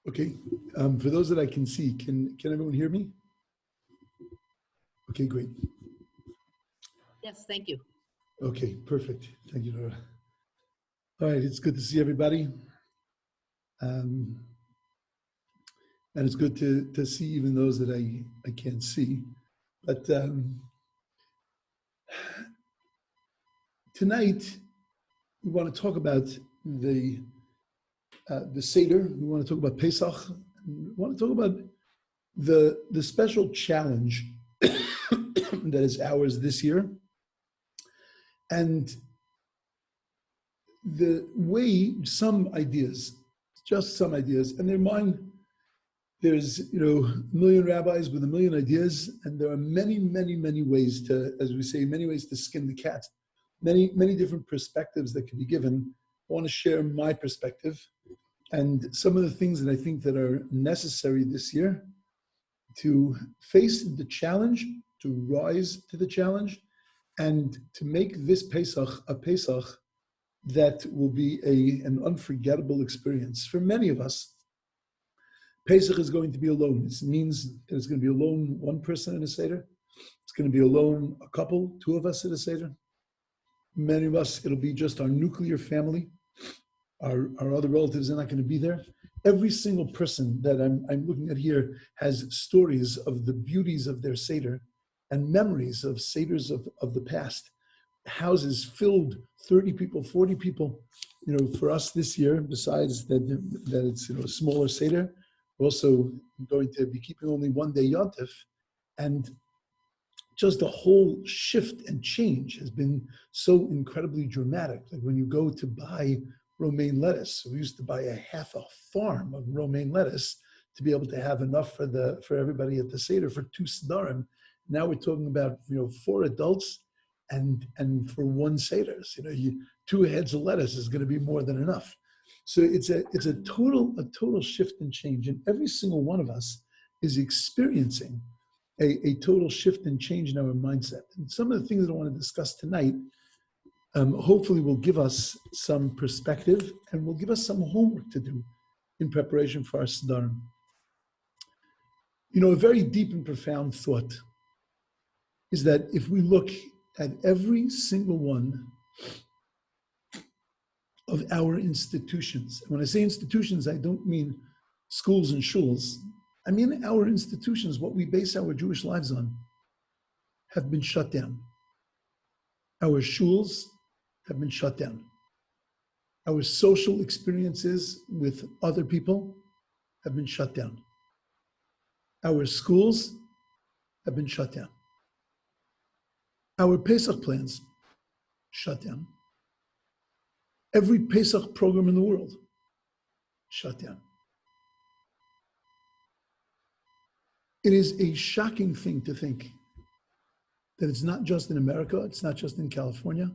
Okay, for those that I can see, can everyone hear me? Okay, great. Yes, thank you. Okay, perfect. Thank you, Laura. All right, it's good to see everybody. And it's good to see even those that I can't see. But tonight, we want to talk about the Seder. We want to talk about Pesach. We want to talk about the special challenge that is ours this year. And the way just some ideas, and in mind, there's a million rabbis with a million ideas, and there are many, many, many ways to, as we say, many ways to skin the cat, many, many different perspectives that can be given. I want to share my perspective and some of the things that I think that are necessary this year to face the challenge, to rise to the challenge, and to make this Pesach a Pesach that will be an unforgettable experience. For many of us, Pesach is going to be alone. It means that it's going to be alone one person in a Seder. It's going to be alone a couple, two of us at a Seder. Many of us, it'll be just our nuclear family. Our other relatives are not going to be there. Every single person that I'm looking at here has stories of the beauties of their Seder and memories of Seders of the past. Houses filled, 30 people, 40 people. For us this year, besides that it's a smaller Seder, we're also going to be keeping only one day Yontif, and just the whole shift and change has been so incredibly dramatic. Like when you go to buy romaine lettuce, we used to buy half a farm of romaine lettuce to be able to have enough for everybody at the Seder for 2 Sedarim. Now we're talking about 4 adults and for 1 Seder. 2 heads of lettuce is going to be more than enough. So it's a total shift and change, and every single one of us is experiencing a total shift and change in our mindset. And some of the things that I want to discuss tonight, hopefully will give us some perspective and will give us some homework to do in preparation for our Sedarim. A very deep and profound thought is that if we look at every single one of our institutions. When I say institutions, I don't mean schools and shuls. I mean our institutions, what we base our Jewish lives on, have been shut down. Our shuls have been shut down. Our social experiences with other people have been shut down. Our schools have been shut down. Our Pesach plans, shut down. Every Pesach program in the world, shut down. It is a shocking thing to think that it's not just in America, it's not just in California,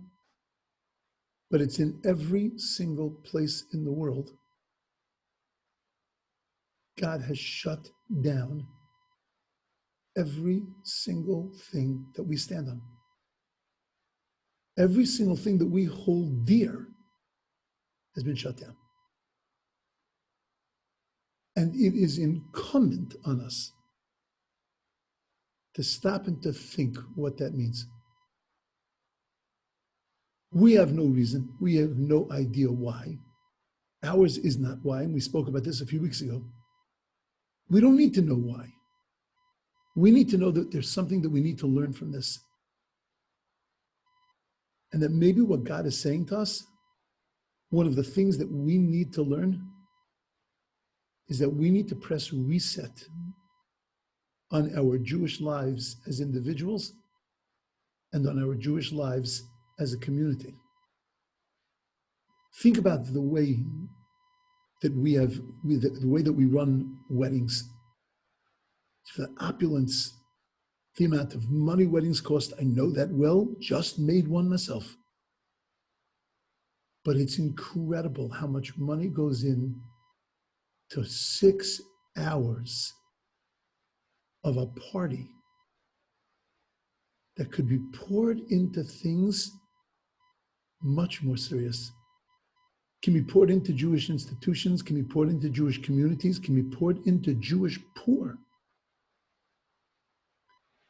but it's in every single place in the world. God has shut down every single thing that we stand on. Every single thing that we hold dear has been shut down. And it is incumbent on us to stop and to think what that means. We have no reason. We have no idea why. Ours is not why, and we spoke about this a few weeks ago. We don't need to know why. We need to know that there's something that we need to learn from this. And that maybe what God is saying to us, one of the things that we need to learn is that we need to press reset on our Jewish lives as individuals and on our Jewish lives as a community. Think about the way that the way that we run weddings, the opulence, the amount of money weddings cost. I know that well, just made one myself. But it's incredible how much money goes in to 6 hours of a party that could be poured into things much more serious. can be poured into Jewish institutions, can be poured into Jewish communities, can be poured into Jewish poor.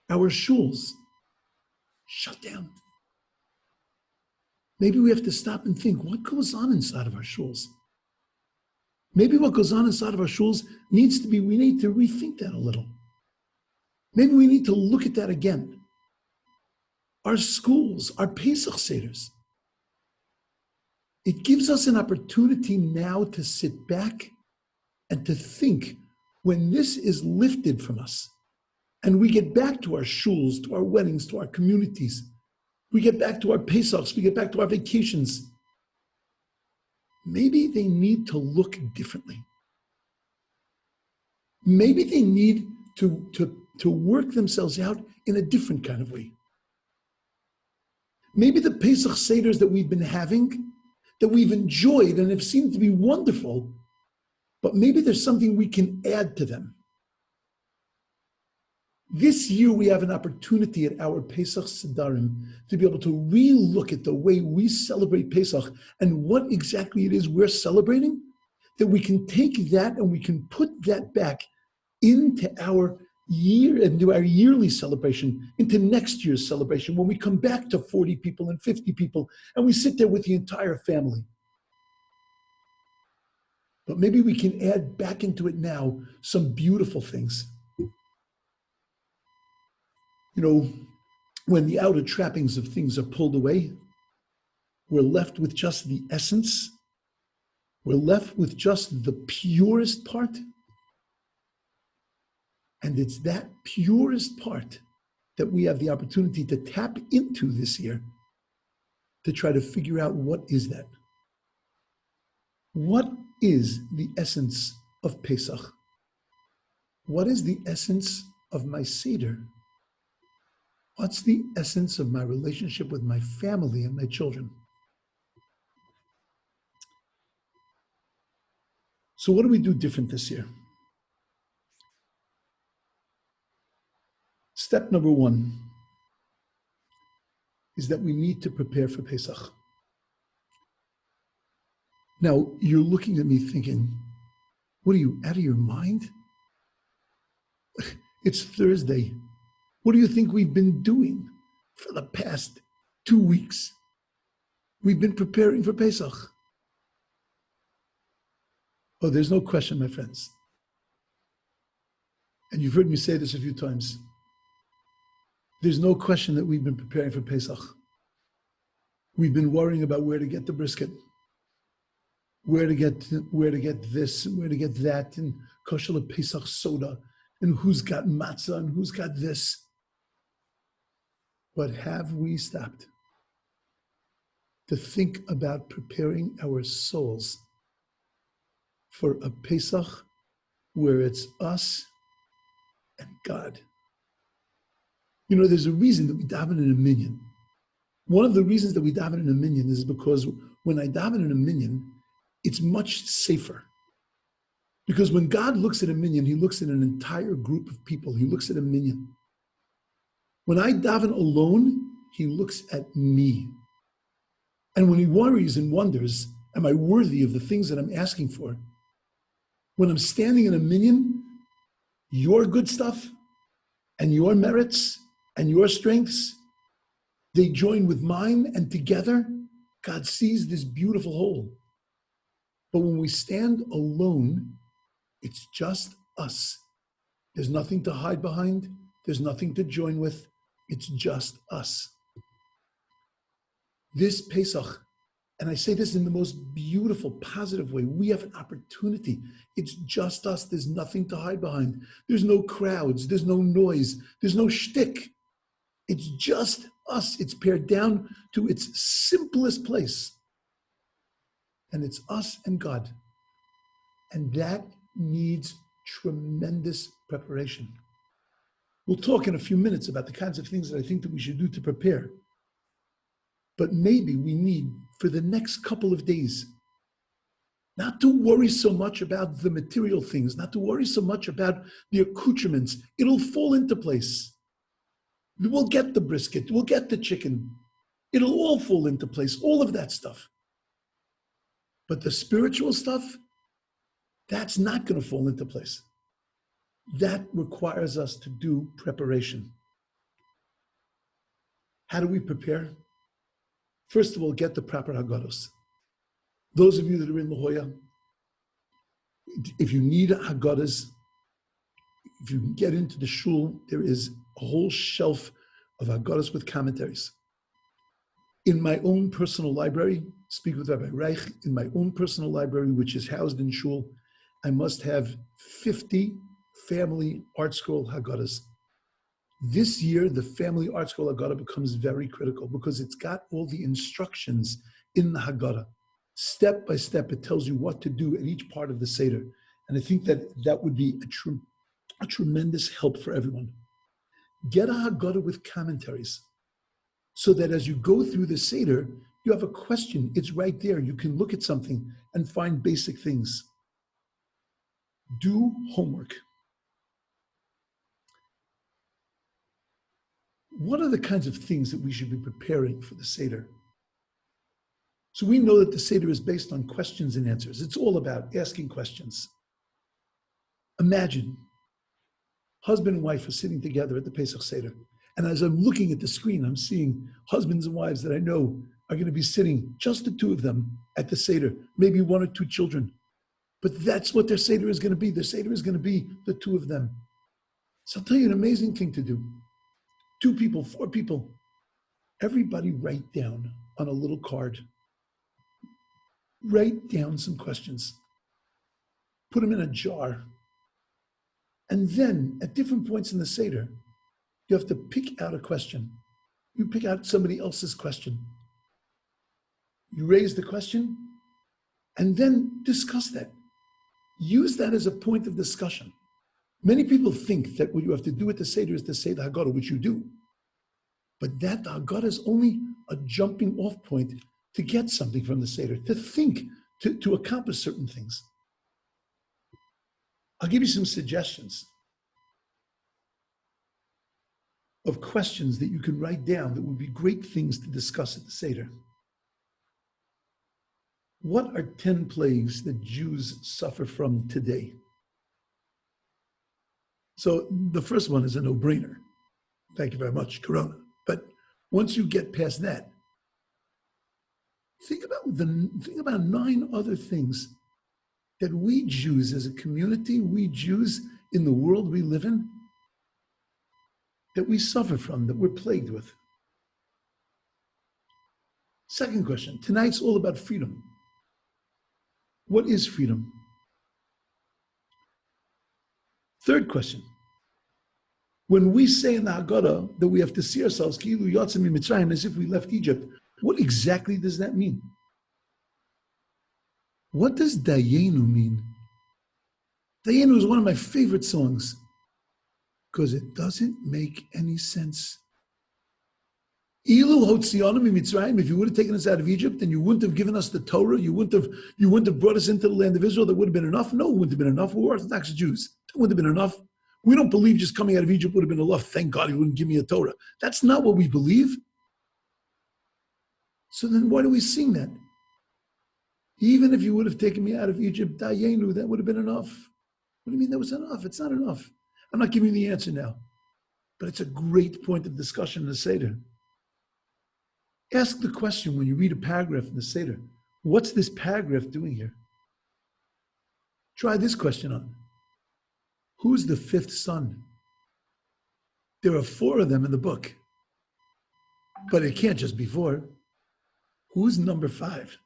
Our shuls shut down. Maybe we have to stop and think, what goes on inside of our shuls? Maybe what goes on inside of our shuls we need to rethink that a little. Maybe we need to look at that again. Our schools, our Pesach Seders, it gives us an opportunity now to sit back and to think when this is lifted from us and we get back to our shuls, to our weddings, to our communities, we get back to our Pesachs, we get back to our vacations. Maybe they need to look differently. Maybe they need to work themselves out in a different kind of way. Maybe the Pesach Seders that we've been having, that we've enjoyed and have seemed to be wonderful, but maybe there's something we can add to them. This year we have an opportunity at our Pesach Sedarim to be able to re-look at the way we celebrate Pesach and what exactly it is we're celebrating, that we can take that and we can put that back into our yearly celebration, into next year's celebration, when we come back to 40 people and 50 people and we sit there with the entire family. But maybe we can add back into it now some beautiful things. You know, when the outer trappings of things are pulled away, we're left with just the essence. We're left with just the purest part. And it's that purest part that we have the opportunity to tap into this year to try to figure out what is that. What is the essence of Pesach? What is the essence of my Seder? What's the essence of my relationship with my family and my children? So what do we do different this year? Step number one is that we need to prepare for Pesach. Now, you're looking at me thinking, what are you, out of your mind? It's Thursday. What do you think we've been doing for the past 2 weeks? We've been preparing for Pesach. Oh, there's no question, my friends. And you've heard me say this a few times. There's no question that we've been preparing for Pesach. We've been worrying about where to get the brisket, where to get this, where to get that, and kosher Pesach soda, and who's got matzah, and who's got this. But have we stopped to think about preparing our souls for a Pesach where it's us and God? You know, there's a reason that we daven in a minyan. One of the reasons that we daven in a minyan is because when I daven in a minyan, it's much safer. Because when God looks at a minyan, he looks at an entire group of people. He looks at a minyan. When I daven alone, he looks at me. And when he worries and wonders, am I worthy of the things that I'm asking for? When I'm standing in a minyan, your good stuff and your merits and your strengths, they join with mine, and together, God sees this beautiful whole. But when we stand alone, it's just us. There's nothing to hide behind. There's nothing to join with. It's just us. This Pesach, and I say this in the most beautiful, positive way, we have an opportunity. It's just us. There's nothing to hide behind. There's no crowds. There's no noise. There's no shtick. It's just us. It's pared down to its simplest place. And it's us and God. And that needs tremendous preparation. We'll talk in a few minutes about the kinds of things that I think that we should do to prepare. But maybe we need, for the next couple of days, not to worry so much about the material things, not to worry so much about the accoutrements. It'll fall into place. We'll get the brisket, we'll get the chicken. It'll all fall into place, all of that stuff. But the spiritual stuff, that's not going to fall into place. That requires us to do preparation. How do we prepare? First of all, get the proper Haggadahs. Those of you that are in La Jolla, if you need Haggadahs, if you get into the shul, there is a whole shelf of Haggadahs with commentaries. In my own personal library, speak with Rabbi Reich, in my own personal library, which is housed in shul, I must have 50 family art scroll Haggadahs. This year, the family art scroll Haggadah becomes very critical because it's got all the instructions in the Haggadah. Step by step, it tells you what to do at each part of the Seder. And I think that would be a tremendous help for everyone. Get a Haggadah with commentaries so that as you go through the Seder, you have a question. It's right there. You can look at something and find basic things. Do homework. What are the kinds of things that we should be preparing for the Seder? So we know that the Seder is based on questions and answers. It's all about asking questions. Imagine husband and wife are sitting together at the Pesach Seder. And as I'm looking at the screen, I'm seeing husbands and wives that I know are going to be sitting, just the two of them at the Seder, maybe one or two children. But that's what their Seder is going to be. Their Seder is going to be the two of them. So I'll tell you an amazing thing to do. 2 people, 4 people, everybody write down on a little card. Write down some questions. Put them in a jar. And then at different points in the Seder, you have to pick out a question. You pick out somebody else's question. You raise the question and then discuss that. Use that as a point of discussion. Many people think that what you have to do at the Seder is to say the Haggadah, which you do. But that the Haggadah is only a jumping off point to get something from the Seder, to think, to accomplish certain things. I'll give you some suggestions of questions that you can write down that would be great things to discuss at the Seder. What are 10 plagues that Jews suffer from today? So the first one is a no-brainer. Thank you very much, Corona. But once you get past that, think about 9 other things that we Jews as a community, we Jews in the world we live in, that we suffer from, that we're plagued with. Second question, tonight's all about freedom. What is freedom? Third question, when we say in the Haggadah that we have to see ourselves ki'ilu yatzim miMitzrayim, as if we left Egypt, what exactly does that mean? What does Dayenu mean? Dayenu is one of my favorite songs because it doesn't make any sense. Ilu hotzianu miMitzrayim, if you would have taken us out of Egypt and you wouldn't have given us the Torah, you wouldn't have brought us into the land of Israel, that would have been enough? No, it wouldn't have been enough. We're Orthodox Jews. It wouldn't have been enough. We don't believe just coming out of Egypt would have been enough. Thank God he wouldn't give me a Torah. That's not what we believe. So then why do we sing that? Even if you would have taken me out of Egypt, Dayenu, that would have been enough. What do you mean that was enough? It's not enough. I'm not giving you the answer now, but it's a great point of discussion in the Seder. Ask the question when you read a paragraph in the Seder, what's this paragraph doing here? Try this question on. Who's the 5th son? There are 4 of them in the book, but it can't just be 4. Who's number 5?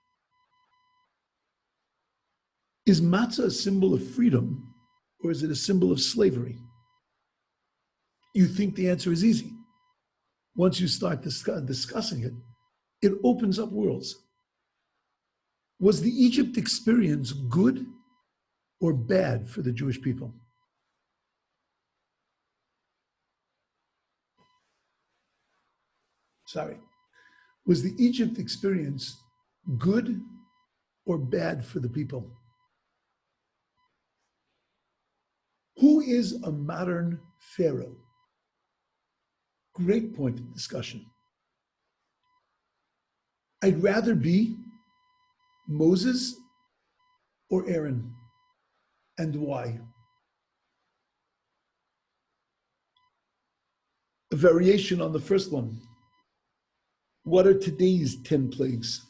Is matzah a symbol of freedom, or is it a symbol of slavery? You think the answer is easy. Once you start discussing it, it opens up worlds. Was the Egypt experience good or bad for the Jewish people? Was the Egypt experience good or bad for the people? Who is a modern pharaoh? Great point of discussion. I'd rather be Moses or Aaron, and why? A variation on the first one. What are today's 10 plagues?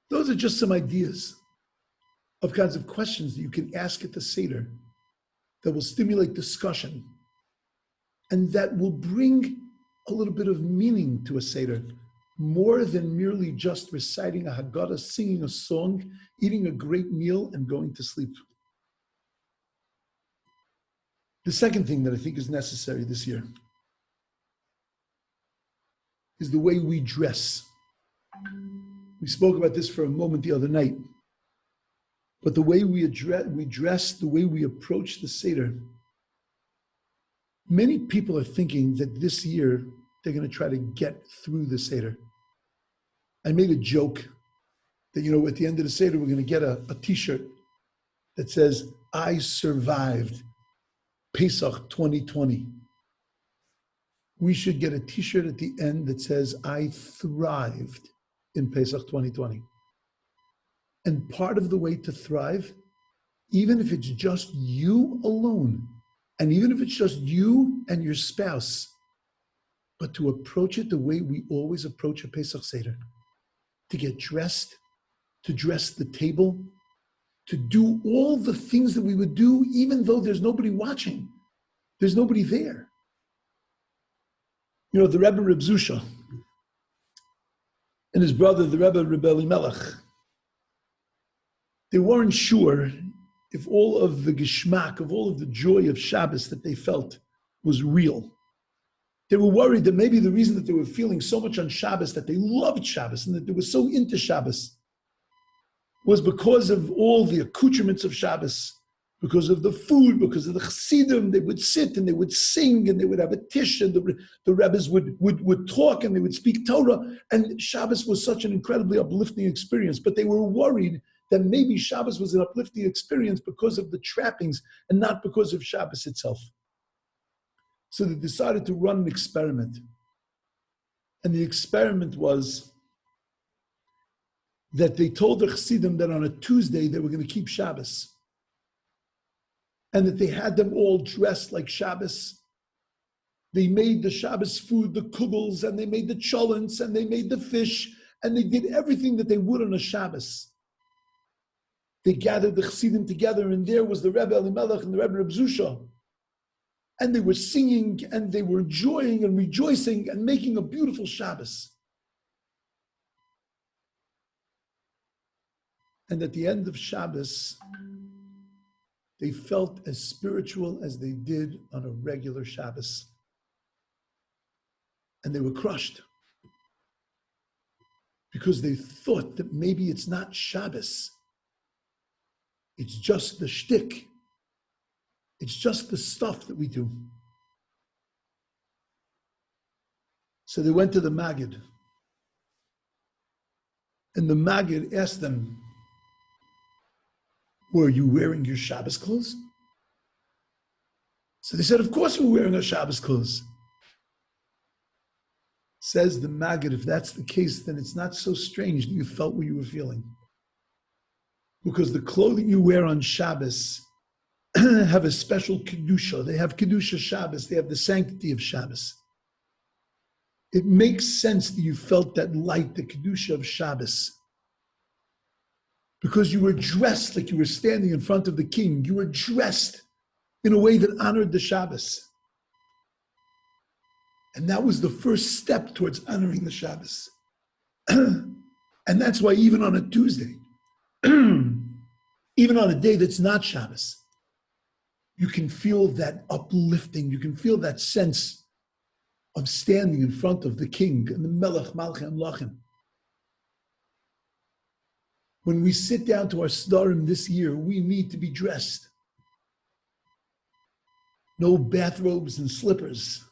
Those are just some ideas of kinds of questions that you can ask at the Seder that will stimulate discussion and that will bring a little bit of meaning to a Seder, more than merely just reciting a Haggadah, singing a song, eating a great meal, and going to sleep. The second thing that I think is necessary this year is the way we dress. We spoke about this for a moment the other night, but the way we dress, the way we approach the Seder, many people are thinking that this year they're going to try to get through the Seder. I made a joke that, at the end of the Seder, we're going to get a t-shirt that says, "I survived Pesach 2020. We should get a t-shirt at the end that says, "I thrived in Pesach 2020. And part of the way to thrive, even if it's just you alone, and even if it's just you and your spouse, but to approach it the way we always approach a Pesach Seder, to get dressed, to dress the table, to do all the things that we would do, even though there's nobody watching, there's nobody there." The Rebbe Reb Zusha and his brother, the Rebbe Elimelech, they weren't sure if all of the geschmack, of all of the joy of Shabbos that they felt was real. They were worried that maybe the reason that they were feeling so much on Shabbos, that they loved Shabbos and that they were so into Shabbos, was because of all the accoutrements of Shabbos, because of the food, because of the chassidim. They would sit and they would sing and they would have a tish, and the Rebbes would talk and they would speak Torah, and Shabbos was such an incredibly uplifting experience. But they were worried that maybe Shabbos was an uplifting experience because of the trappings and not because of Shabbos itself. So they decided to run an experiment. And the experiment was that they told the chassidim that on a Tuesday they were going to keep Shabbos, and that they had them all dressed like Shabbos. They made the Shabbos food, the kugels, and they made the cholents, and they made the fish, and they did everything that they would on a Shabbos. They gathered the chassidim together, and there was the Rebbe Elimelech and the Rebbe Reb Zusha. And they were singing, and they were enjoying and rejoicing and making a beautiful Shabbos. And at the end of Shabbos, they felt as spiritual as they did on a regular Shabbos. And they were crushed because they thought that maybe it's not Shabbos. It's just the shtick. It's just the stuff that we do. So they went to the Magadh. And the Magadh asked them, "Were you wearing your Shabbos clothes?" So they said, "Of course we're wearing our Shabbos clothes." Says the Magadh, if that's the case, then it's not so strange that you felt what you were feeling. Because the clothing you wear on Shabbos have a special Kedusha. They have Kedusha Shabbos. They have the sanctity of Shabbos. It makes sense that you felt that light, the Kedusha of Shabbos. Because you were dressed like you were standing in front of the king. You were dressed in a way that honored the Shabbos. And that was the first step towards honoring the Shabbos. And that's why even on a Tuesday, even on a day that's not Shabbos, you can feel that uplifting, you can feel that sense of standing in front of the king and the Melech Malchei Amlachim. When we sit down to our Sedarim this year, we need to be dressed. No bathrobes and slippers.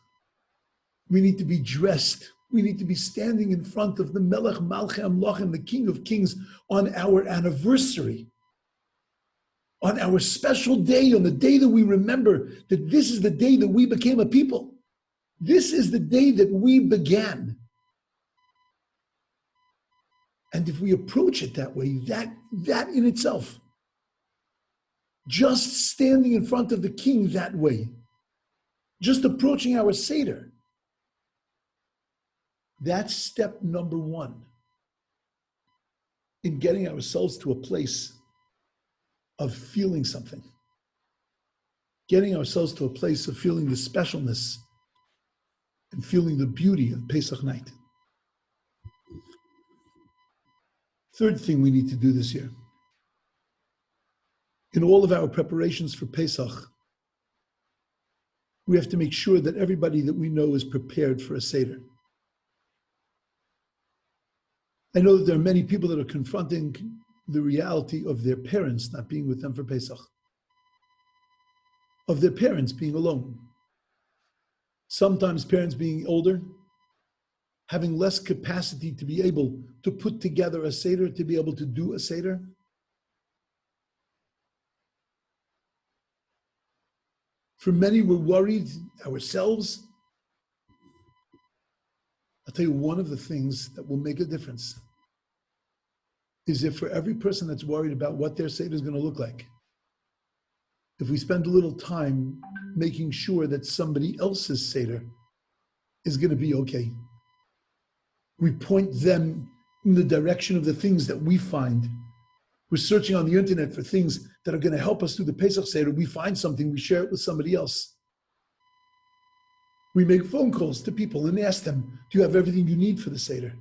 We need to be dressed. We need to be standing in front of the Melech Malchei Amlachim, the King of Kings, on our anniversary. On our special day, on the day that we remember that this is the day that we became a people. This is the day that we began. And if we approach it that way, that in itself, just standing in front of the king that way, just approaching our Seder, that's step number one in getting ourselves to a place of feeling something, getting ourselves to a place of feeling the specialness and feeling the beauty of Pesach night. Third thing we need to do this year, in all of our preparations for Pesach, we have to make sure that everybody that we know is prepared for a Seder. I know that there are many people that are confronting the reality of their parents not being with them for Pesach, of their parents being alone. Sometimes parents being older, having less capacity to be able to put together a Seder, to be able to do a Seder. For many, we're worried ourselves. I'll tell you, one of the things that will make a difference is if for every person that's worried about what their Seder is going to look like, if we spend a little time making sure that somebody else's Seder is going to be okay. We point them in the direction of the things that we find. We're searching on the internet for things that are going to help us through the Pesach Seder. We find something, we share it with somebody else. We make phone calls to people and ask them, do you have everything you need for the Seder?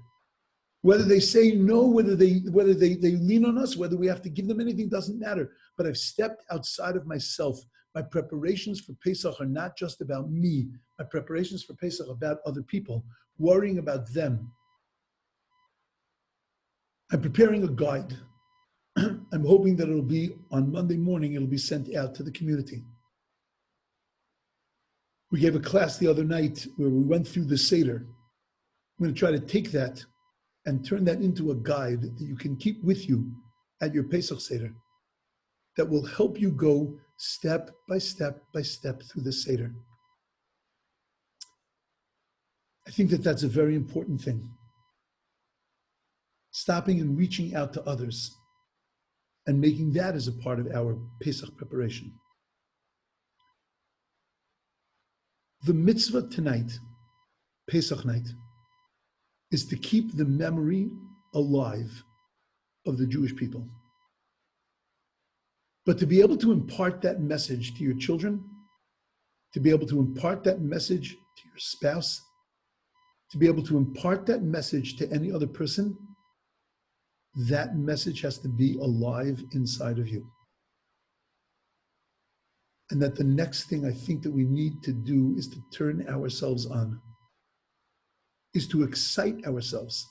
Whether they say no, whether they lean on us, whether we have to give them anything, doesn't matter. But I've stepped outside of myself. My preparations for Pesach are not just about me. My preparations for Pesach are about other people, worrying about them. I'm preparing a guide. I'm hoping that it'll be on Monday morning, it'll be sent out to the community. We gave a class the other night where we went through the Seder. I'm going to try to take that and turn that into a guide that you can keep with you at your Pesach Seder that will help you go step by step by step through the Seder. I think that that's a very important thing. Stopping and reaching out to others and making that as a part of our Pesach preparation. The mitzvah tonight, Pesach night, is to keep the memory alive of the Jewish people. But to be able to impart that message to your children, to be able to impart that message to your spouse, to be able to impart that message to any other person, that message has to be alive inside of you. And that the next thing I think that we need to do is to turn ourselves on, is to excite ourselves.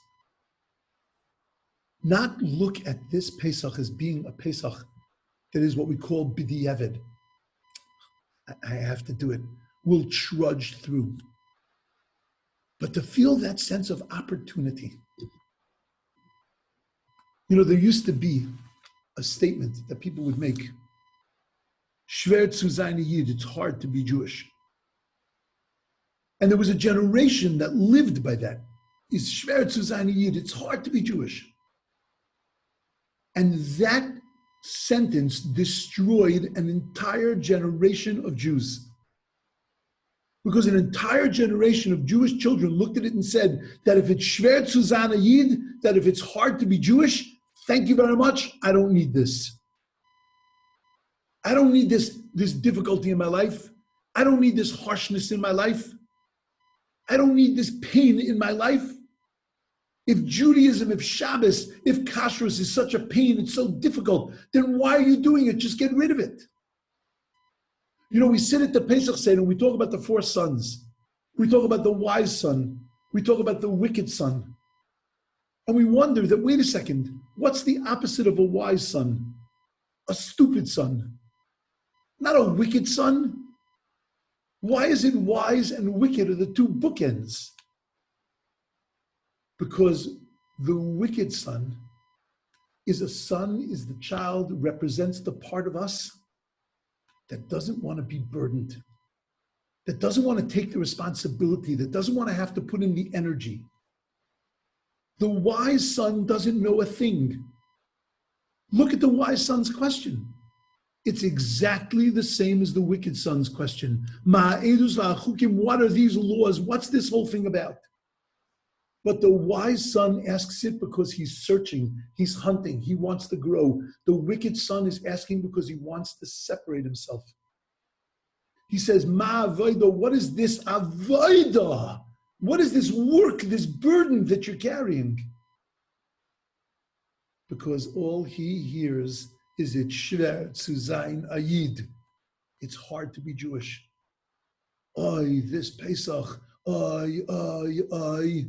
Not look at this Pesach as being a Pesach that is what we call b'diavad. I have to do it. We'll trudge through. But to feel that sense of opportunity. You know, there used to be a statement that people would make. Schwer zu sein Yid, it's hard to be Jewish. And there was a generation that lived by that. Is schwer zu sein Yid, it's hard to be Jewish. And that sentence destroyed an entire generation of Jews. Because an entire generation of Jewish children looked at it and said that if it's schwer zu sein Yid, that if it's hard to be Jewish, thank you very much, I don't need this. I don't need this difficulty in my life. I don't need this harshness in my life. I don't need this pain in my life. If Judaism, if Shabbos, if Kashrus is such a pain, it's so difficult, then why are you doing it? Just get rid of it. You know, we sit at the Pesach Seder and we talk about the four sons. We talk about the wise son. We talk about the wicked son. And we wonder that, wait a second, what's the opposite of a wise son? A stupid son. Not a wicked son. Why is it wise and wicked are the two bookends? Because the wicked son is the child, represents the part of us that doesn't want to be burdened, that doesn't want to take the responsibility, that doesn't want to have to put in the energy. The wise son doesn't know a thing. Look at the wise son's question. It's exactly the same as the wicked son's question. What are these laws? What's this whole thing about? But the wise son asks it because he's searching, he's hunting, he wants to grow. The wicked son is asking because he wants to separate himself. He says, Ma avoida, what is this avoida? What is this work, this burden that you're carrying? Because all he hears is it shver zu sein ayid. It's hard to be Jewish. Ay, this Pesach, ay.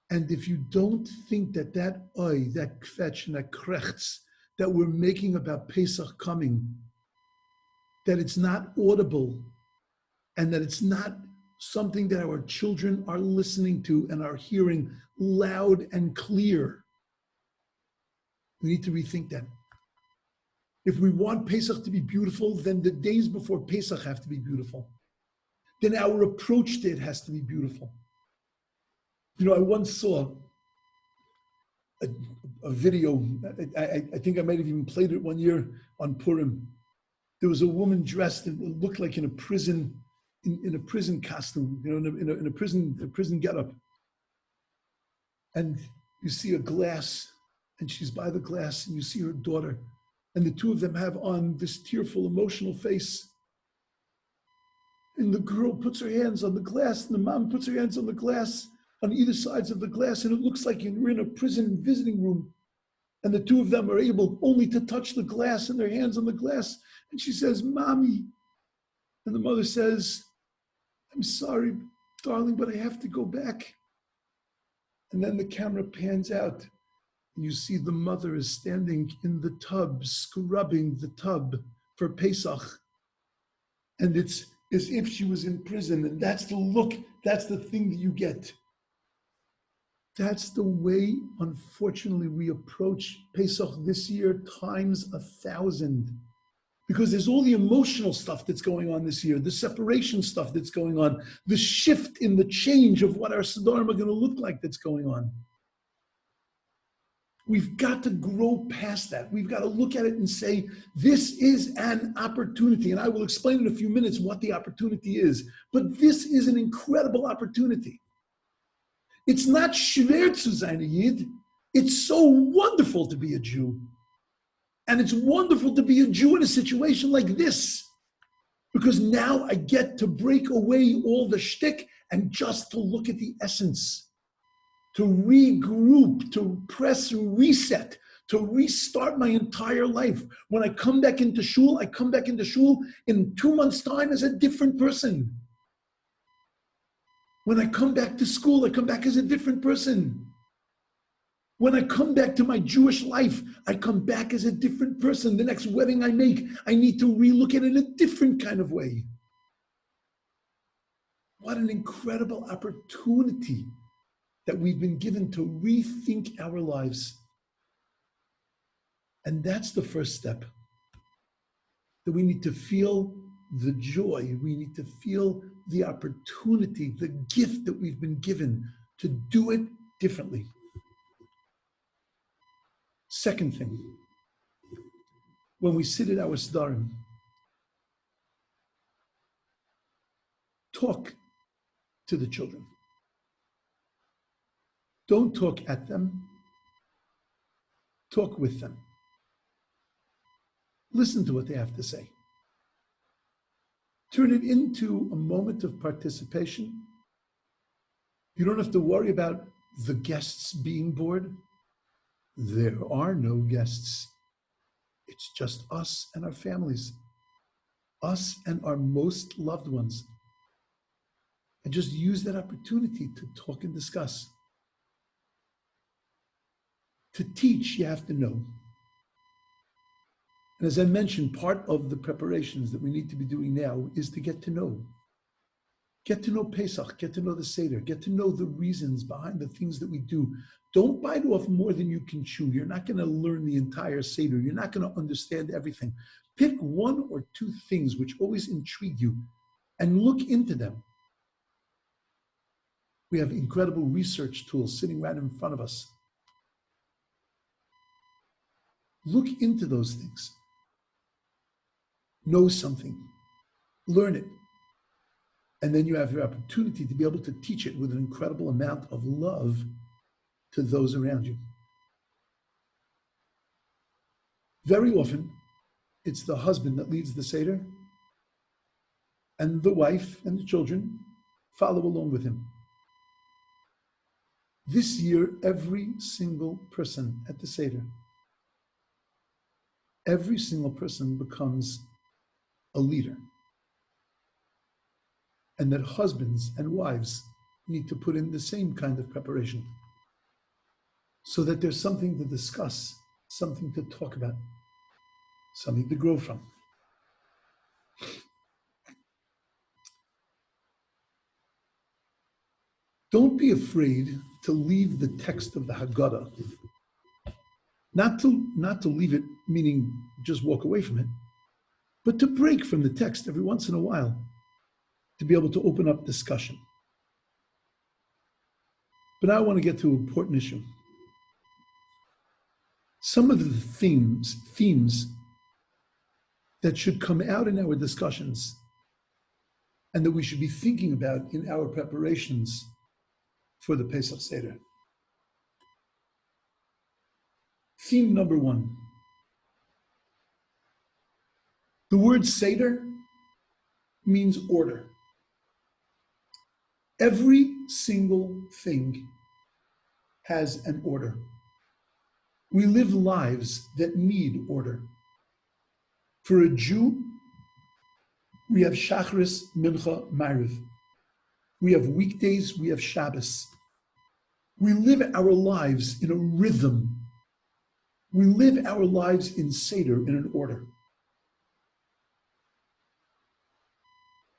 And if you don't think that ay, that kvetch and that krechts that we're making about Pesach coming, that it's not audible and that it's not something that our children are listening to and are hearing loud and clear, we need to rethink that. If we want Pesach to be beautiful, then the days before Pesach have to be beautiful. Then our approach to it has to be beautiful. You know, I once saw a video, I think I might have even played it one year on Purim. There was a woman dressed, it looked like in a prison costume, you know, in a prison getup. And you see a glass, and she's by the glass, and you see her daughter, and the two of them have on this tearful, emotional face. And the girl puts her hands on the glass, and the mom puts her hands on the glass, on either sides of the glass, and it looks like you're in a prison visiting room. And the two of them are able only to touch the glass and their hands on the glass. And she says, Mommy. And the mother says, I'm sorry, darling, but I have to go back. And then the camera pans out. And you see the mother is standing in the tub, scrubbing the tub for Pesach. And it's as if she was in prison. And that's the look, that's the thing that you get. That's the way, unfortunately, we approach Pesach this year times 1,000. Because there's all the emotional stuff that's going on this year, the separation stuff that's going on, the shift in the change of what our Sederim are going to look like that's going on. We've got to grow past that. We've got to look at it and say, this is an opportunity. And I will explain in a few minutes what the opportunity is. But this is an incredible opportunity. It's not schwer zu sein a Yid. It's so wonderful to be a Jew. And it's wonderful to be a Jew in a situation like this. Because now I get to break away all the shtick and just to look at the essence. To regroup, to press reset, to restart my entire life. When I come back into shul, I come back into shul in 2 months' time as a different person. When I come back to school, I come back as a different person. When I come back to my Jewish life, I come back as a different person. The next wedding I make, I need to relook at it in a different kind of way. What an incredible opportunity that we've been given to rethink our lives. And that's the first step. That we need to feel the joy, we need to feel the opportunity, the gift that we've been given to do it differently. Second thing, when we sit at our Sederim, talk to the children. Don't talk at them, talk with them. Listen to what they have to say. Turn it into a moment of participation. You don't have to worry about the guests being bored. There are no guests. It's just us and our families, us and our most loved ones. And just use that opportunity to talk and discuss. To teach, you have to know. And as I mentioned, part of the preparations that we need to be doing now is to get to know. Get to know Pesach, get to know the Seder, get to know the reasons behind the things that we do. Don't bite off more than you can chew. You're not going to learn the entire Seder. You're not going to understand everything. Pick one or two things which always intrigue you and look into them. We have incredible research tools sitting right in front of us. Look into those things. Know something. Learn it. And then you have your opportunity to be able to teach it with an incredible amount of love to those around you. Very often, it's the husband that leads the Seder, and the wife and the children follow along with him. This year, every single person at the Seder, every single person becomes a leader. And that husbands and wives need to put in the same kind of preparation so that there's something to discuss, something to talk about, something to grow from. Don't be afraid to leave the text of the Haggadah. Not to leave it, meaning just walk away from it, but to break from the text every once in a while, to be able to open up discussion. But now I want to get to an important issue. Some of the themes that should come out in our discussions and that we should be thinking about in our preparations for the Pesach Seder. Theme number one. The word Seder means order. Every single thing has an order. We live lives that need order. For a Jew, we have Shacharis, Mincha, Mariv. We have weekdays, we have Shabbos. We live our lives in a rhythm. We live our lives in Seder, in an order.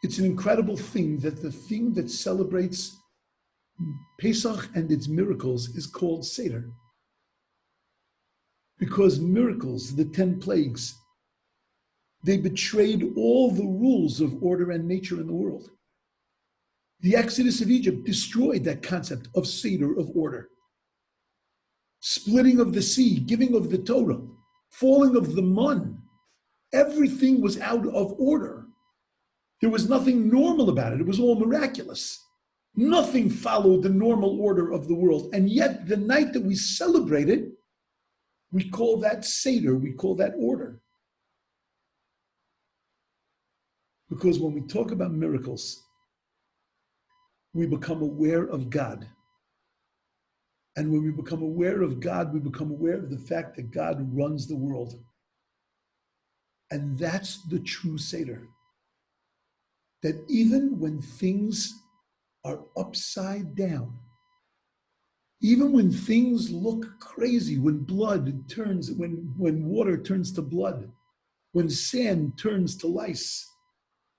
It's an incredible thing that the thing that celebrates Pesach and its miracles is called Seder. Because miracles, the 10 plagues, they betrayed all the rules of order and nature in the world. The Exodus of Egypt destroyed that concept of Seder, of order. Splitting of the sea, giving of the Torah, falling of the mun, everything was out of order. There was nothing normal about it. It was all miraculous. Nothing followed the normal order of the world. And yet the night that we celebrate it, we call that Seder, we call that order. Because when we talk about miracles, we become aware of God. And when we become aware of God, we become aware of the fact that God runs the world. And that's the true Seder. That even when things are upside down, even when things look crazy, when blood turns, when water turns to blood, when sand turns to lice,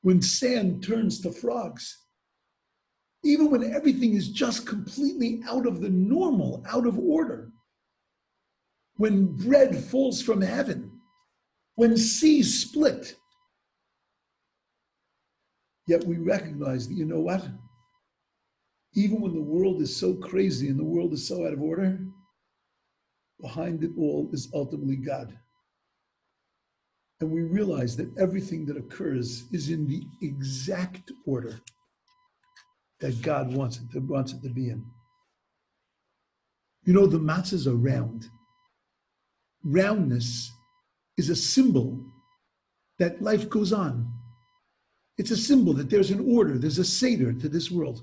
when sand turns to frogs, even when everything is just completely out of the normal, out of order, when bread falls from heaven, when seas split, yet we recognize that, you know what? Even when the world is so crazy and the world is so out of order, behind it all is ultimately God. And we realize that everything that occurs is in the exact order that God wants it to be in. You know, the matzahs are round. Roundness is a symbol that life goes on. It's a symbol that there's an order, there's a Seder to this world.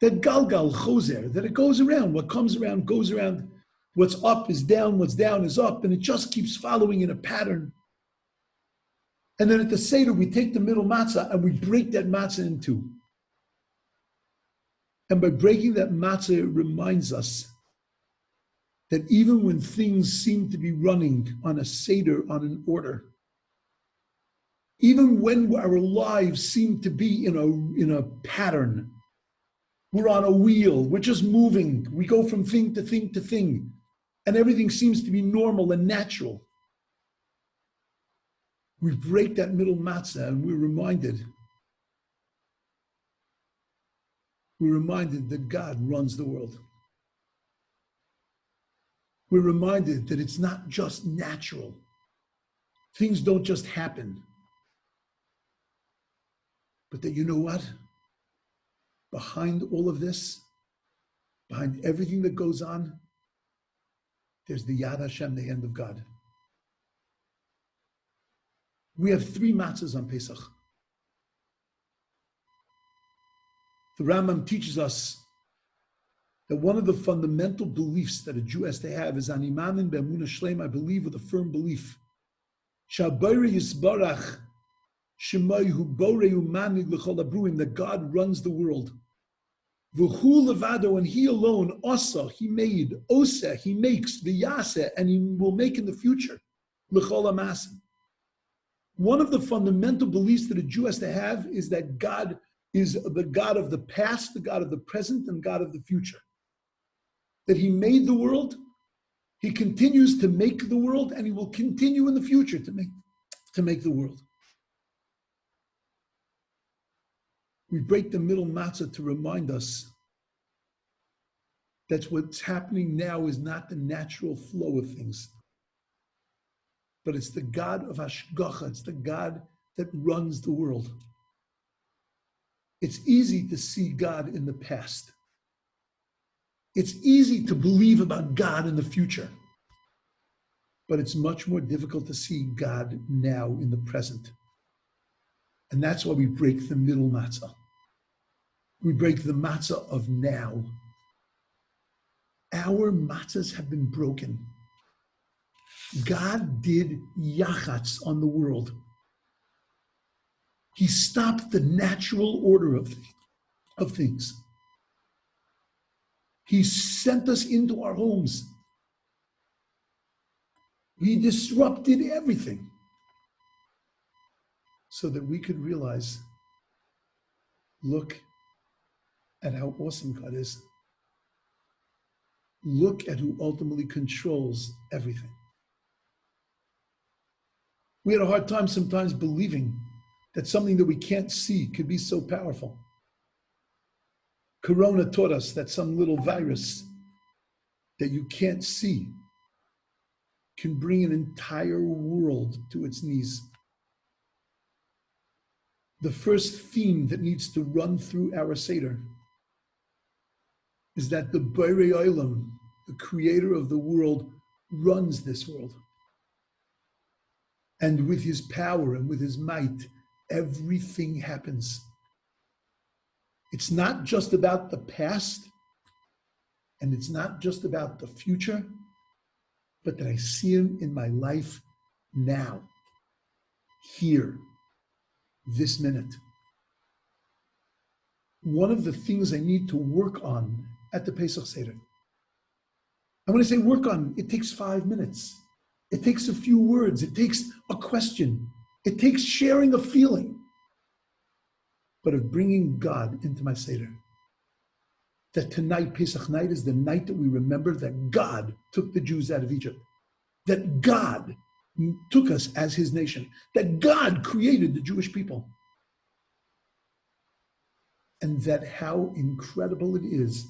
That galgal choser, that it goes around, what comes around goes around, what's up is down, what's down is up, and it just keeps following in a pattern. And then at the Seder, we take the middle matzah and we break that matzah in two. And by breaking that matzah, it reminds us that even when things seem to be running on a Seder, on an order, even when our lives seem to be in a pattern, we're on a wheel, we're just moving, we go from thing to thing to thing, and everything seems to be normal and natural. We break that middle matzah and we're reminded we're reminded that God runs the world. We're reminded that it's not just natural. Things don't just happen. But that, you know what? Behind all of this, behind everything that goes on, there's the Yad Hashem, the hand of God. We have 3 matzahs on Pesach. The Rambam teaches us that one of the fundamental beliefs that a Jew has to have is Animanin be'emunah shleim, I believe with a firm belief. Sha'bayri yisbarach shemayu boreu manig l'chol abruim, that God runs the world. V'hu levado, and He alone, asa, He made, oseh, He makes, v'yaseh, and He will make in the future, l'chol amasim. One of the fundamental beliefs that a Jew has to have is that God is the God of the past, the God of the present, and God of the future. That He made the world, He continues to make the world, and He will continue in the future to make the world. We break the middle matzah to remind us that what's happening now is not the natural flow of things, but it's the God of Hashgacha, it's the God that runs the world. It's easy to see God in the past. It's easy to believe about God in the future, but it's much more difficult to see God now in the present. And that's why we break the middle matzah. We break the matzah of now. Our matzahs have been broken. God did yachatz on the world. He stopped the natural order of things. He sent us into our homes. He disrupted everything so that we could realize, look at how awesome God is. Look at who ultimately controls everything. We had a hard time sometimes believing that something that we can't see could be so powerful. Corona taught us that some little virus that you can't see can bring an entire world to its knees. The first theme that needs to run through our Seder is that the Borei Olam, the creator of the world, runs this world. And with His power and with His might, everything happens. It's not just about the past, and it's not just about the future, but that I see Him in my life now, here, this minute. One of the things I need to work on at the Pesach Seder, and when I say work on, it takes 5 minutes. It takes a few words. It takes a question. It takes sharing a feeling, but of bringing God into my Seder. That tonight, Pesach night, is the night that we remember that God took the Jews out of Egypt. That God took us as His nation. That God created the Jewish people. And that how incredible it is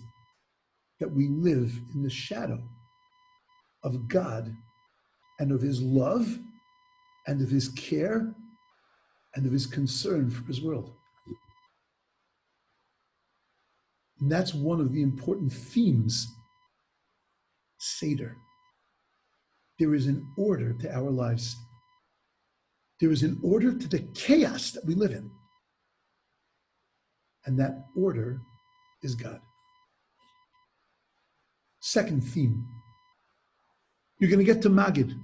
that we live in the shadow of God and of His love and of His care and of His concern for His world. And that's one of the important themes, Seder. There is an order to our lives. There is an order to the chaos that we live in. And that order is God. Second theme. You're going to get to Magadh.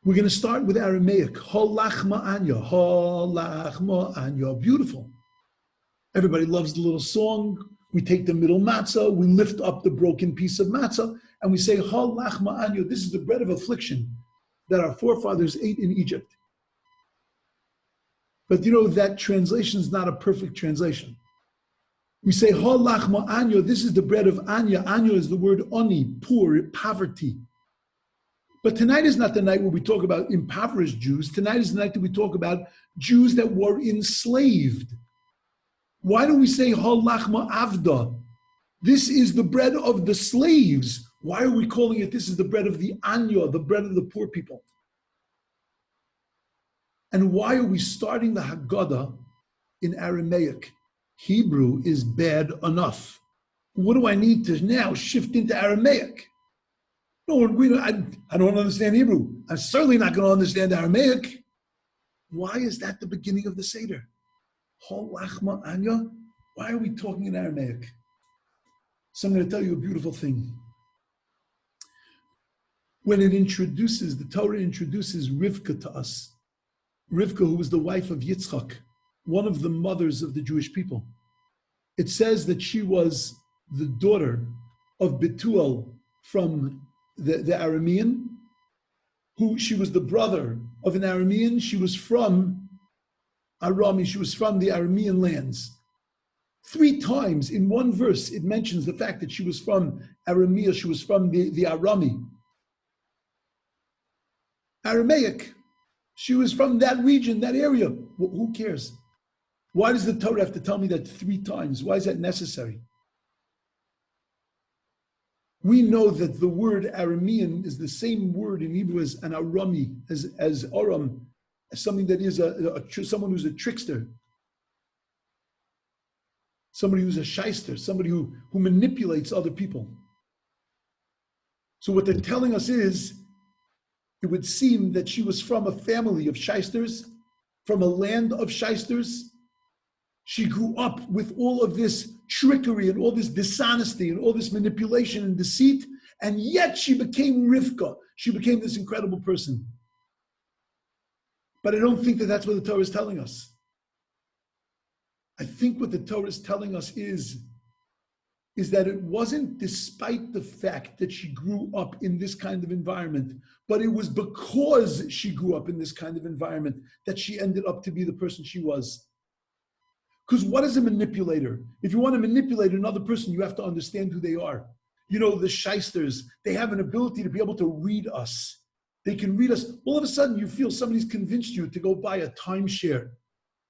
We're going to start with Aramaic. Holachma anya, holachma anya. Beautiful. Everybody loves the little song. We take the middle matzah, we lift up the broken piece of matzah, and we say, holachma anya. This is the bread of affliction that our forefathers ate in Egypt. But you know, that translation is not a perfect translation. We say, holachma anya. This is the bread of anya. Anya is the word oni, poor, poverty. But tonight is not the night where we talk about impoverished Jews. Tonight is the night that we talk about Jews that were enslaved. Why do we say hal lachma avda? This is the bread of the slaves. Why are we calling it this is the bread of the anya, the bread of the poor people? And why are we starting the Haggadah in Aramaic? Hebrew is bad enough. What do I need to now shift into Aramaic? No, I don't understand Hebrew. I'm certainly not going to understand Aramaic. Why is that the beginning of the Seder? Hol lachma anya? Why are we talking in Aramaic? So I'm going to tell you a beautiful thing. When it introduces, the Torah introduces Rivka to us. Rivka, who was the wife of Yitzchak, one of the mothers of the Jewish people. It says that she was the daughter of Betuel from the Aramean, who she was the brother of an Aramean. She was from Arami, she was from the Aramean lands. 3 times in one verse, it mentions the fact that she was from Aramea, she was from the Arami. Aramaic, she was from that region, that area. Well, who cares? Why does the Torah have to tell me that 3 times? Why is that necessary? We know that the word Aramean is the same word in Hebrew as an Arami, as Aram, as something that is someone who's a trickster, somebody who's a Shyster, somebody who manipulates other people. So what they're telling us is, it would seem that she was from a family of Shysters, from a land of Shysters. She grew up with all of this trickery and all this dishonesty and all this manipulation and deceit, and yet she became Rivka. She became this incredible person. But I don't think that that's what the Torah is telling us. I think what the Torah is telling us is that it wasn't despite the fact that she grew up in this kind of environment, but it was because she grew up in this kind of environment that she ended up to be the person she was. Because what is a manipulator? If you want to manipulate another person, you have to understand who they are. You know, the Shysters, they have an ability to be able to read us. They can read us. All of a sudden, you feel somebody's convinced you to go buy a timeshare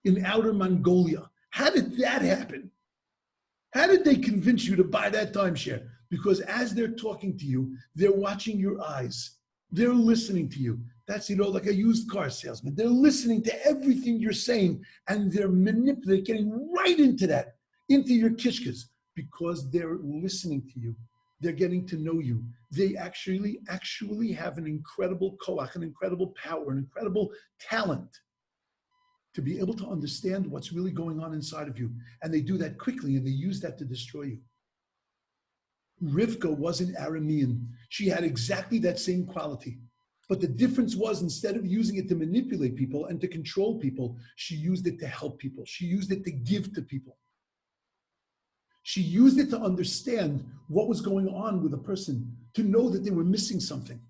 in outer Mongolia. How did that happen? How did they convince you to buy that timeshare? Because as they're talking to you, they're watching your eyes. They're listening to you. That's, like a used car salesman. They're listening to everything you're saying, and they're manipulating, getting right into that, into your kishkas, because they're listening to you. They're getting to know you. They actually have an incredible koach, an incredible power, an incredible talent to be able to understand what's really going on inside of you. And they do that quickly, and they use that to destroy you. Rivka wasn't Aramean. She had exactly that same quality. But the difference was, instead of using it to manipulate people and to control people, she used it to help people. She used it to give to people. She used it to understand what was going on with a person, to know that they were missing something.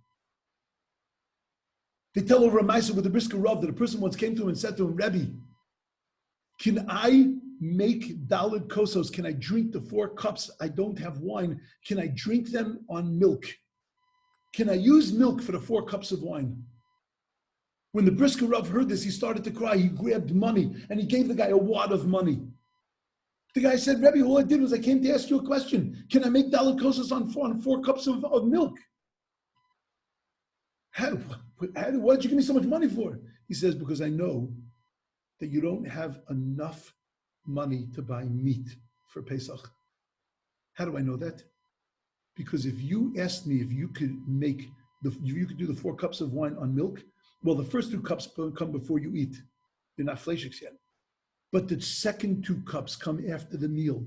They tell over a Maisa with the Brisker Rav that a person once came to him and said to him, Rebbe, can I make Daled Kosos? Can I drink the 4 cups? I don't have wine. Can I drink them on milk? Can I use milk for the 4 cups of wine? When the Brisker Rav heard this, he started to cry. He grabbed money and he gave the guy a wad of money. The guy said, Rebbe, all I did was I came to ask you a question. Can I make Daled Kosos on 4 cups of milk? What did you give me so much money for? He says, because I know that you don't have enough money to buy meat for Pesach. How do I know that? Because if you asked me if you could do the 4 cups of wine on milk, well, the first 2 cups come before you eat. You're not fleishiks yet. But the second 2 cups come after the meal.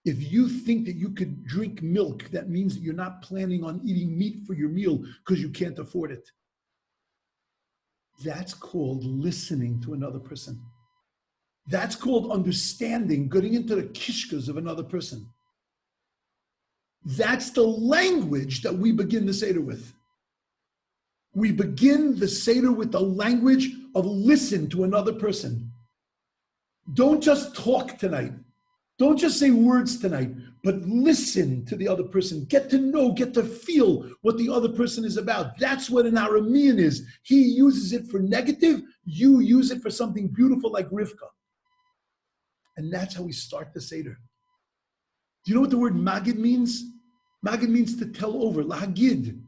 If you think that you could drink milk, that means that you're not planning on eating meat for your meal because you can't afford it. That's called listening to another person. That's called understanding, getting into the kishkas of another person. That's the language that we begin the Seder with. We begin the Seder with the language of listen to another person. Don't just talk tonight. Don't just say words tonight, but listen to the other person. Get to know, get to feel what the other person is about. That's what an Aramean is. He uses it for negative. You use it for something beautiful like Rivka. And that's how we start the Seder. Do you know what the word Magadh means? Magadh means to tell over, lahagid.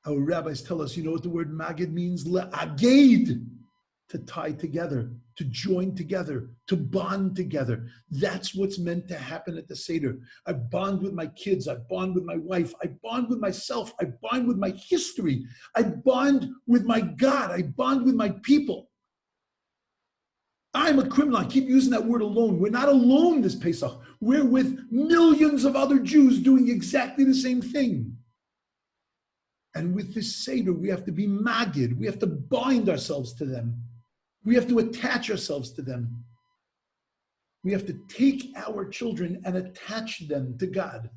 Our rabbis tell us, you know what the word Magadh means? La'aged, to tie together, to join together, to bond together. That's what's meant to happen at the Seder. I bond with my kids, I bond with my wife, I bond with myself, I bond with my history, I bond with my God, I bond with my people. I'm a criminal. I keep using that word alone. We're not alone this Pesach. We're with millions of other Jews doing exactly the same thing. And with this Seder, we have to be Magadh. We have to bind ourselves to them. We have to attach ourselves to them. We have to take our children and attach them to God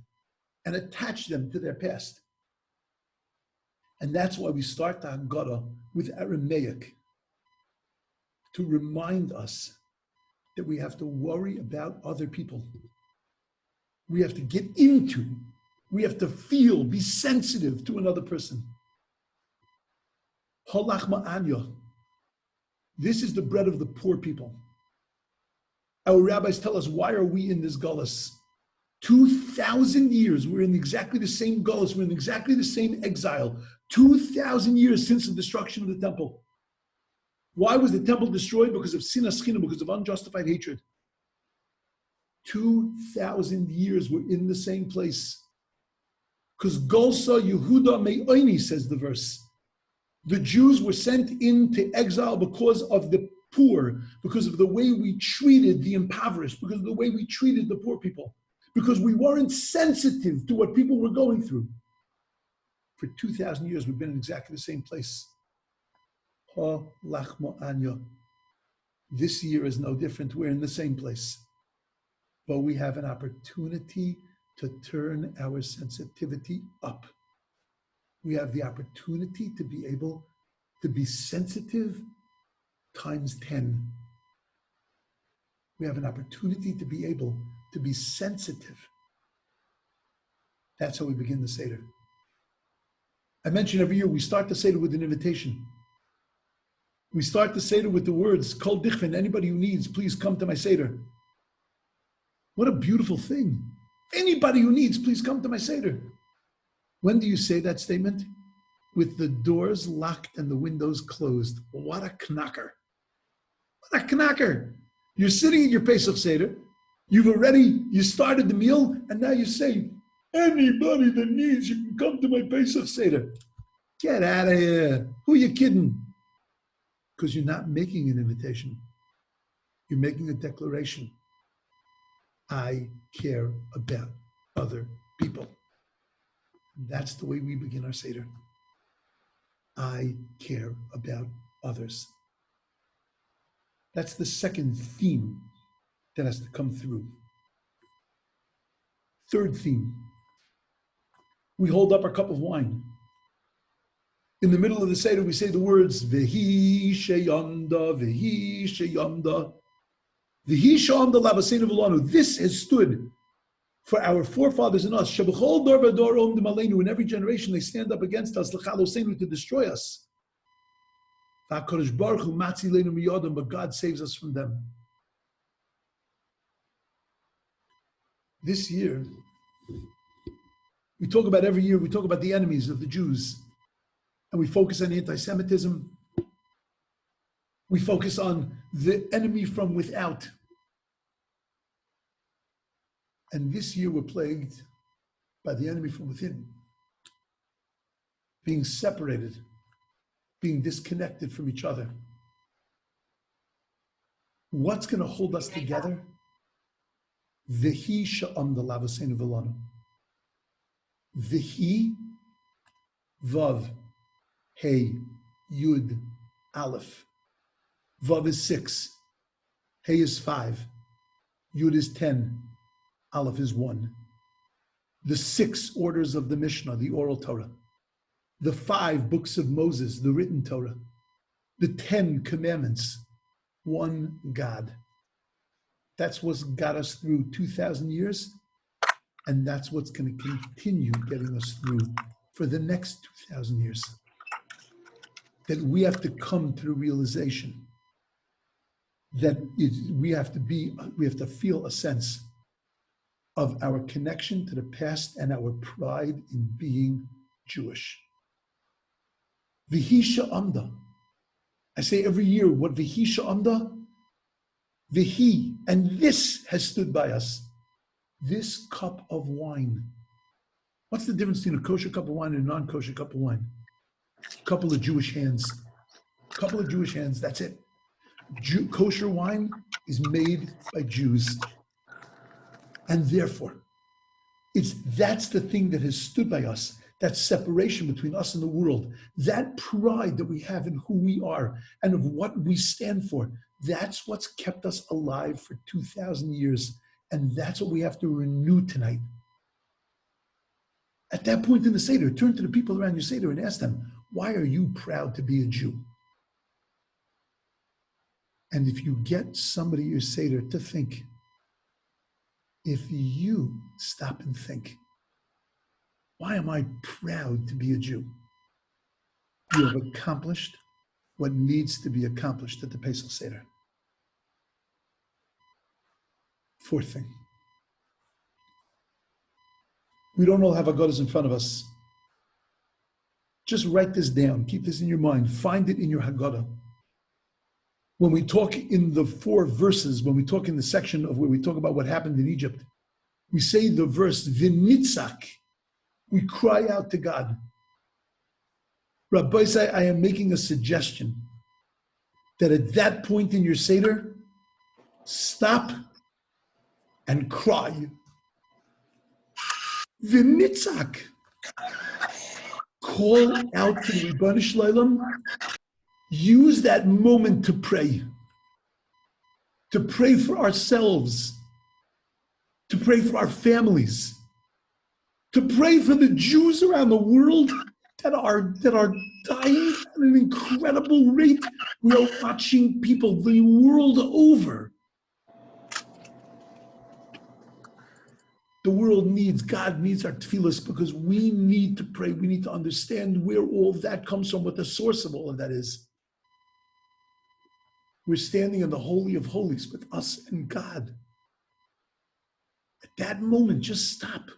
and attach them to their past. And that's why we start the Haggadah with Aramaic, to remind us that we have to worry about other people. We have to get into, we have to feel, be sensitive to another person. Halachma anya. This is the bread of the poor people. Our rabbis tell us, why are we in this gullus? 2,000 years, we're in exactly the same gullus, we're in exactly the same exile. 2,000 years since the destruction of the temple. Why was the temple destroyed? Because of sinas chinam, because of unjustified hatred. 2,000 years we're in the same place. Because Golsa Yehuda Me'oini, says the verse. The Jews were sent into exile because of the poor, because of the way we treated the impoverished, because of the way we treated the poor people, because we weren't sensitive to what people were going through. For 2,000 years, we've been in exactly the same place. This year is no different. We're in the same place. But we have an opportunity to turn our sensitivity up. We have the opportunity to be able to be sensitive times 10. We have an opportunity to be able to be sensitive. That's how we begin the Seder. I mention every year we start the Seder with an invitation. We start the Seder with the words, Kol Dichven, anybody who needs, please come to my Seder. What a beautiful thing. Anybody who needs, please come to my Seder. When do you say that statement? With the doors locked and the windows closed. What a knocker. What a knocker. You're sitting at your Pesach Seder. You started the meal, and now you say, anybody that needs, you can come to my Pesach Seder. Get out of here. Who are you kidding? Because you're not making an invitation. You're making a declaration. I care about other people. That's the way we begin our Seder. I care about others. That's the second theme that has to come through. Third theme. We hold up our cup of wine. In the middle of the Seder, we say the words, Vehi sheyamda, Vehi sheyamda. Vehi sheyamda labaseinu v'lanu. This has stood for our forefathers and us. Shebechol dor v'dor omdim aleinu. In every generation, they stand up against us, l'chaloseinu, to destroy us. V'HaKadosh Baruch Hu matzi leinu miyodam, but God saves us from them. This year, we talk about every year, we talk about the enemies of the Jews. And we focus on anti-Semitism. We focus on the enemy from without. And this year we're plagued by the enemy from within. Being separated, being disconnected from each other. What's going to hold us together? Vehi sha'amda lavaseinu v'lanu. Vehi, vav, hey, yud, aleph. Vav is 6. Hey is 5. Yud is 10. Aleph is 1. The 6 orders of the Mishnah, the oral Torah. The 5 books of Moses, the written Torah. The 10 commandments. One God. That's what's got us through 2,000 years. And that's what's going to continue getting us through for the next 2,000 years. That we have to come to the realization that we have to feel a sense of our connection to the past and our pride in being Jewish. Vihi she'amda. I say every year, what vihi she'amda? Vihi, and this has stood by us. This cup of wine. What's the difference between a kosher cup of wine and a non-kosher cup of wine? A couple of Jewish hands. A couple of Jewish hands, that's it. Kosher wine is made by Jews. And therefore, that's the thing that has stood by us, that separation between us and the world, that pride that we have in who we are and of what we stand for. That's what's kept us alive for 2,000 years. And that's what we have to renew tonight. At that point in the Seder, turn to the people around your Seder and ask them, why are you proud to be a Jew? And if you get somebody at your Seder to think, if you stop and think, why am I proud to be a Jew? You have accomplished what needs to be accomplished at the Pesach Seder. Fourth thing. We don't all have Haggadahs in front of us. Just write this down. Keep this in your mind. Find it in your Haggadah. When we talk in the 4 verses, when we talk in the section of where we talk about what happened in Egypt, we say the verse, V'nitzak. We cry out to God. Rabbi say, I am making a suggestion that at that point in your Seder, stop and cry. V'nitzak. Call out to the Ribbon Shlalem. Use that moment to pray for ourselves, to pray for our families, to pray for the Jews around the world that are dying at an incredible rate. We are watching people the world over. The world needs, God needs our tefillas because we need to pray. We need to understand where all of that comes from, what the source of all of that is. We're standing in the Holy of Holies with us and God. At that moment, just stop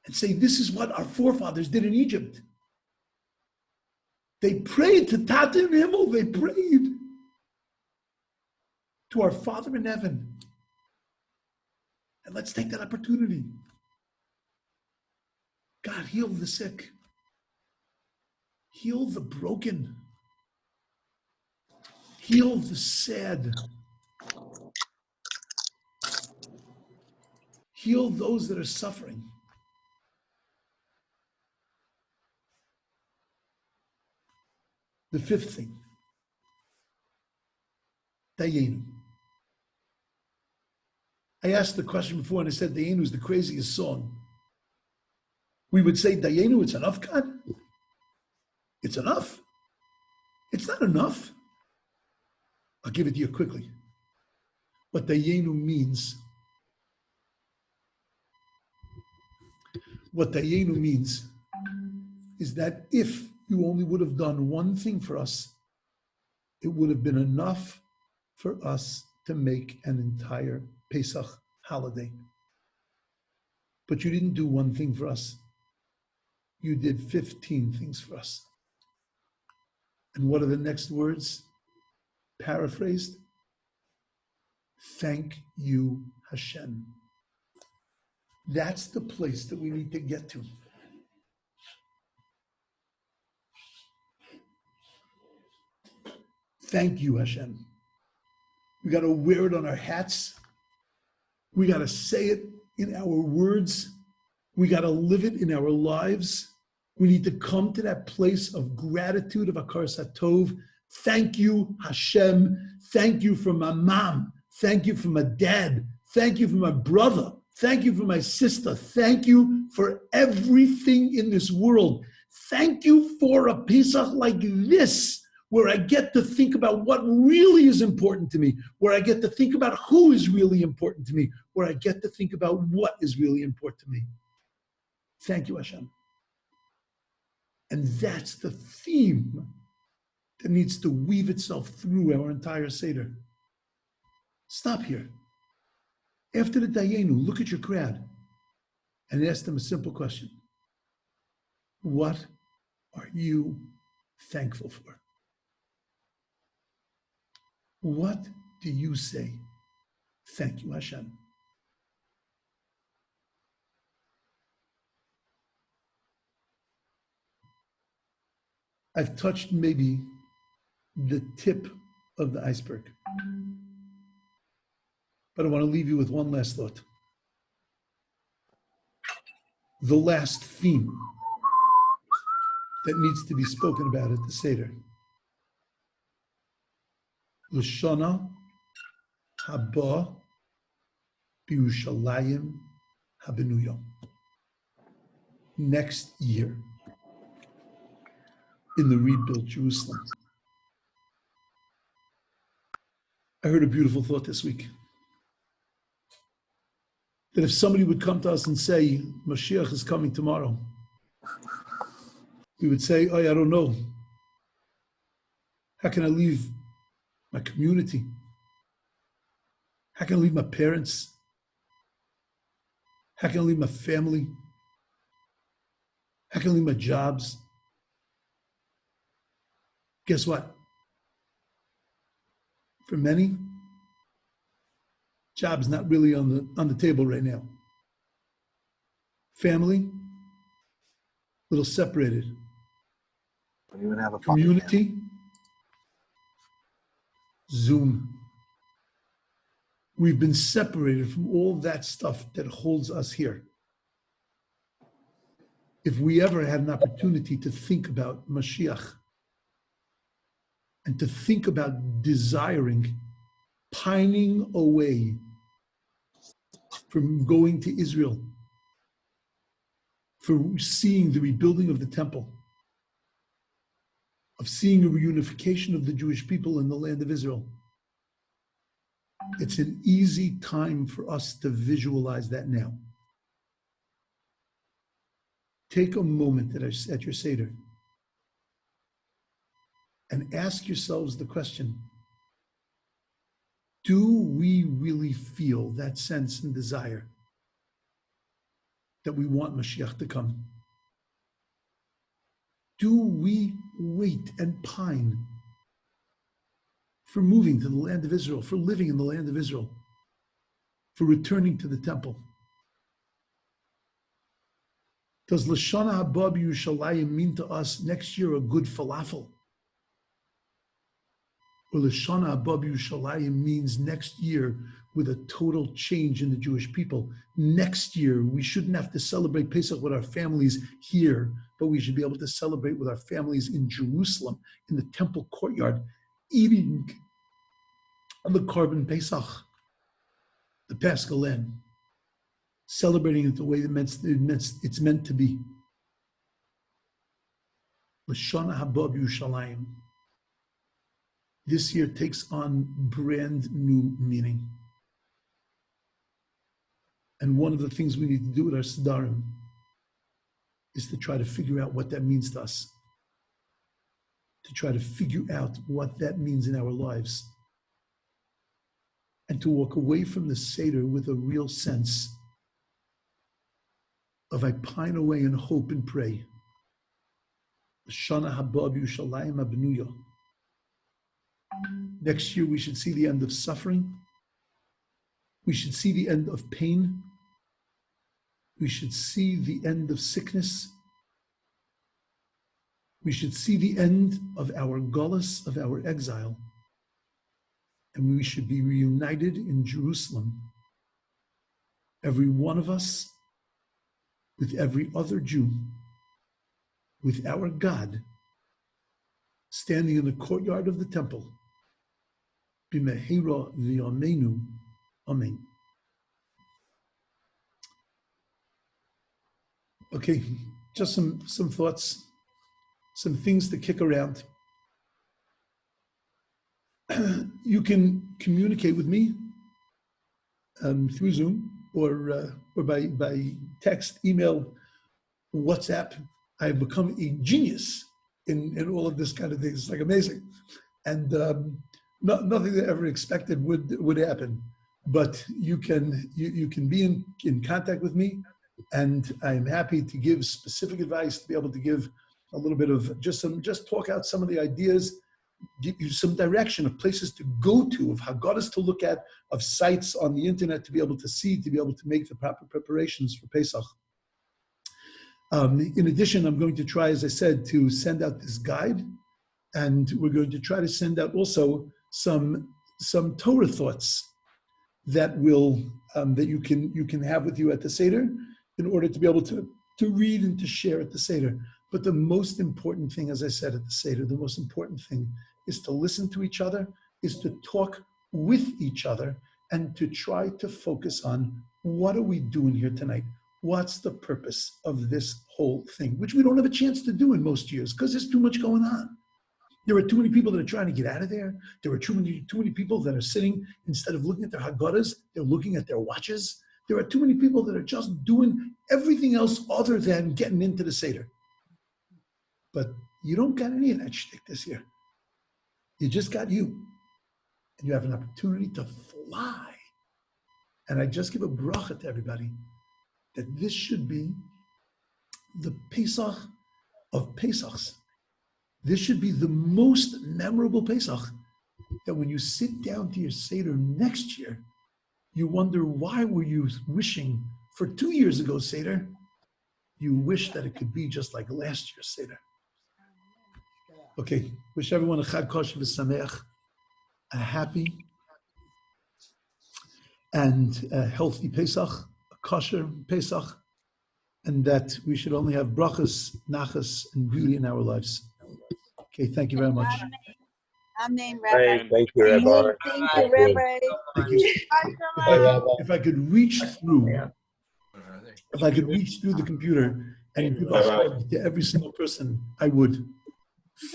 and say, this is what our forefathers did in Egypt. They prayed to Tata in Himmel. They prayed to our Father in heaven. And let's take that opportunity. God, heal the sick. Heal the broken. Heal the sad. Heal those that are suffering. The 5th thing, Dayenu. I asked the question before and I said Dayenu is the craziest song. We would say, Dayenu, it's enough, God? It's enough? It's not enough. I'll give it to you quickly. What Dayenu means. What Dayenu means is that if you only would have done one thing for us, it would have been enough for us to make an entire Pesach holiday. But you didn't do one thing for us. You did 15 things for us. And what are the next words? Paraphrased. Thank you, Hashem. That's the place that we need to get to. Thank you, Hashem. We got to wear it on our hats. We got to say it in our words. We got to live it in our lives. We need to come to that place of gratitude, of Hakaras HaTov. Thank you, Hashem. Thank you for my mom. Thank you for my dad. Thank you for my brother. Thank you for my sister. Thank you for everything in this world. Thank you for a Pesach like this, where I get to think about what really is important to me, where I get to think about who is really important to me, where I get to think about what is really important to me. Thank you, Hashem. And that's the theme that needs to weave itself through our entire Seder. Stop here. After the Dayenu, look at your crowd and ask them a simple question. What are you thankful for? What do you say? Thank you, Hashem. I've touched maybe the tip of the iceberg. But I want to leave you with one last thought. The last theme that needs to be spoken about at the Seder. L'shana haba b'Yerushalayim habenuya. Next year, in the rebuilt Jerusalem. I heard a beautiful thought this week. That if somebody would come to us and say, Mashiach is coming tomorrow, we would say, oh, I don't know. How can I leave my community? How can I leave my parents? How can I leave my family? How can I leave my jobs? Guess what? For many, job's not really on the table right now. Family, a little separated. Don't even have a Community, Zoom. We've been separated from all that stuff that holds us here. If we ever had an opportunity to think about Mashiach and to think about desiring, pining away from going to Israel, for seeing the rebuilding of the temple, of seeing a reunification of the Jewish people in the land of Israel. It's an easy time for us to visualize that now. Take a moment at your Seder and ask yourselves the question, do we really feel that sense and desire that we want Mashiach to come? Do we wait and pine for moving to the land of Israel, for living in the land of Israel, for returning to the temple? Does L'shana haba b'Yerushalayim mean to us next year a good falafel? Or L'shana haba b'Yerushalayim means next year with a total change in the Jewish people. Next year, we shouldn't have to celebrate Pesach with our families here, but we should be able to celebrate with our families in Jerusalem, in the temple courtyard, eating on the Korban Pesach, the Paschal Lamb, celebrating it the way it's meant to be. L'shana haba b'Yerushalayim. This year takes on brand new meaning. And one of the things we need to do with our Sedarim is to try to figure out what that means to us. To try to figure out what that means in our lives. And to walk away from the Seder with a real sense of I pine away and hope and pray. L'shana haba b'Yerushalayim habenuya. Next year, we should see the end of suffering. We should see the end of pain. We should see the end of sickness. We should see the end of our galus, of our exile. And we should be reunited in Jerusalem. Every one of us, with every other Jew, with our God, standing in the courtyard of the temple. B'mehira v'yameinu. Amen. Okay, just some thoughts, some things to kick around. You can communicate with me through Zoom or by text, email, WhatsApp. I've become a genius in all of this kind of thing. It's like amazing. And nothing that I ever expected would happen. But you can be in contact with me, and I'm happy to give specific advice, to be able to give a little bit of just talk out some of the ideas, give you some direction of places to go to, of Haggadahs to look at, of sites on the internet to be able to see, to be able to make the proper preparations for Pesach. In addition, I'm going to try, as I said, to send out this guide, and we're going to try to send out also some Torah thoughts that will that you can have with you at the Seder, in order to be able to read and to share at the Seder. But the most important thing, as I said at the Seder, the most important thing is to listen to each other, is to talk with each other, and to try to focus on what are we doing here tonight? What's the purpose of this whole thing? Which we don't have a chance to do in most years because there's too much going on. There are too many people that are trying to get out of there. There are too many people that are sitting, instead of looking at their Haggadahs, they're looking at their watches. There are too many people that are just doing everything else other than getting into the Seder. But you don't got any of that shtick this year. You just got you. And you have an opportunity to fly. And I just give a bracha to everybody that this should be the Pesach of Pesachs. This should be the most memorable Pesach, that when you sit down to your Seder next year, you wonder, why were you wishing for 2 years ago Seder? You wish that it could be just like last year's Seder. Okay, wish everyone a Chag Kosher v'Sameach, a happy and a healthy Pesach, a kosher Pesach, and that we should only have brachas, nachas, and beauty in our lives. Okay, thank you very much. Amen, Rabbi. Thank you, Rabbi. Thank you, Rabbi. Thank you. If I could reach through the computer and give a hug to every single person, I would.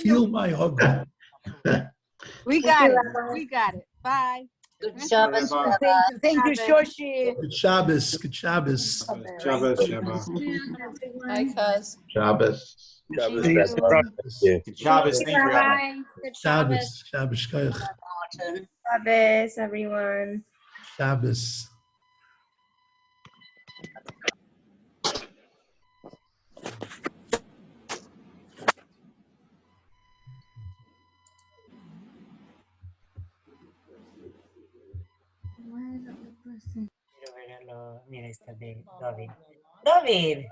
Feel my hug. We got it. Bye. Good Shabbos, Rabbi. Thank you, Shoshi. Good Shabbos. Good Shabbos. Shabbos, Shabbos. Hi, cuz. Shabbos. Shabbos. Good Shabbos. Thank you, Rabbi. Good Shabbos. Shabbos. Shabbos. Shabbos, everyone. Shabbos. Mira, está David. David.